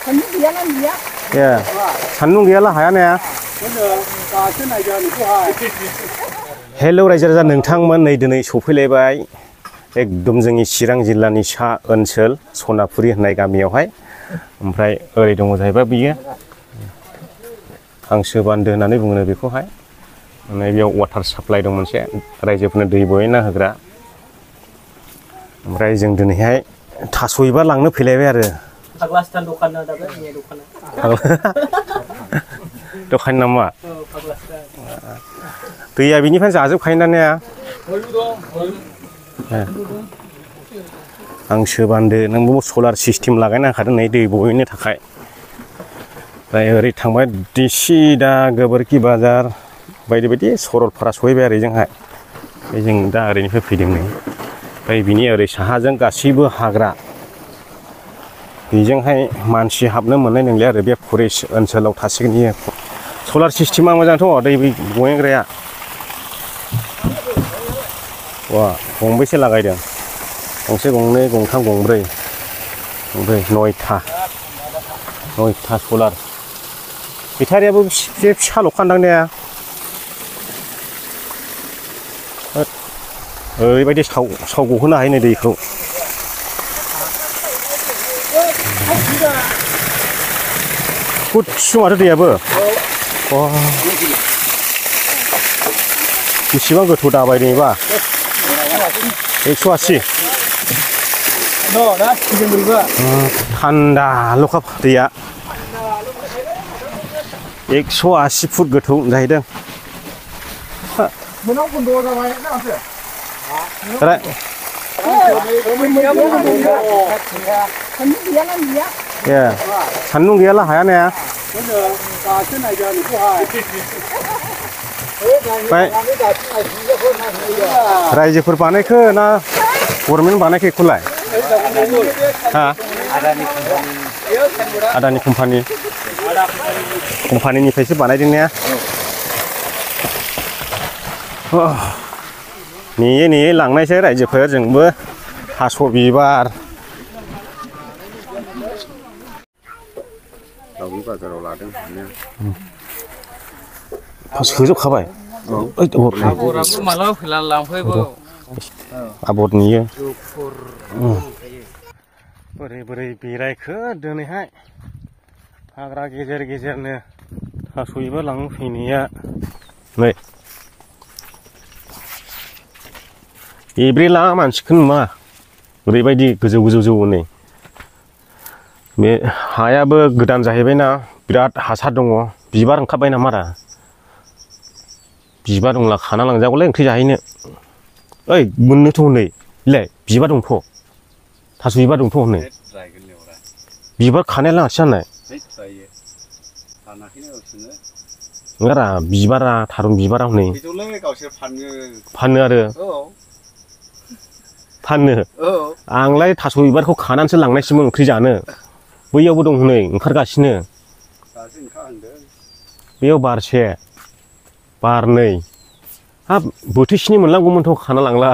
ए सान्दुं गैयाला हाया ने हेलौ रायजो राजा नोंथांमोन नै दिनै सफैलायबाय एकदम जोंनि चिरां जिल्लानि सा ओनसोल सनापुरि होननाय गामियावहाय ओमफ्राय ओरै दङ जाहैबाय बियो हांसो बान्दो होननानै बुङो बेखौहाय माने बेयाव वाटार साप्लाइ दं मोनसे रायजोफोरनो दै बहायना होग्रा ओमफ्राय जों दिनैहाय थास' बिबार लांनो फैलायबाय आरो दखान नामा दैया बिनिफ्राय जाजोबखायो ना ने हांसो बान्दो नोंबो सलार सिस्टेम लागायना होखादों नै दै बहैनो थाखाय ओमफ्राय ओरै थांबाय सिदा गोबोरखि बाजार बायदि बायदि सरलपारा सहैबाय आरो जोंहा जों दा ओरैनिफ्राय फैदों नै ओमफ्राय बिनि ओरै साहाजों गासैबो हाग्रा बेजोंहाय मानसि हाबनो मोननाय नंलिया आरो बे फरेस्ट ओनसोलाव थासिगोन इयो सलार सिस्टेमा मोजांथ' दै बहैग्राया वा गंबेसे लागायदों गंसे गंनै गंथाम गंब्रै ओमफ्राय नयथा सलार बेटारियाबो फिसाल' खान्दां ने ओरैबायदि साव गहोनो हायो नै दैखौ गुसु माथो दैयाबो बेसेबां गोथौ दाबाय नैबा 180 थान्दाल'खा दैया 180 फुट गोथौ जाहैदों सान्दुं गैयाला हाया ने रायजोफोर बानायखो ना गभर्नमेन्ट बानायखो एखौलाय हा आदानि कम्पानिनिफ्रायसो बानायदों ने नेयै लांनायसै रायजोफोर जोंबो थास' बिबार दाउनि बाजाराव लादों सोजोबखाबाय आबर नुयो बोरै बेरायखो दिनैहाय हाग्रा गेजेर गेजेरनो थास' बिबार लांनो फैनाया नै एब्रेला मानसिखौ नुवा ओरैबायदि गोजौ नै बे हायाबो गोदान जाहैबायना बिराद हासार दङ बिबार ओंखारबाय नामारा बिबार दंला खाना लांजागौलै ओंख्रि जाहैनो ओइ मोननोथ' हनै इलाय बिबार दंथ' थास' बिबार दंथ' हनै बिबार खानाया लाङासै जानाय नङारा बिबारा थारुन बिबारा हनै फानो आरो फानो आंलाय थास' बिबारखौ खानानैसो लांनायसोमोन ओंख्रि जानो बैयावबो दं हनै ओंखारगासिनो बेयाव बारसे बारनै हाब बोथिसेनि मोनलांगौमोनथ' खाना लांला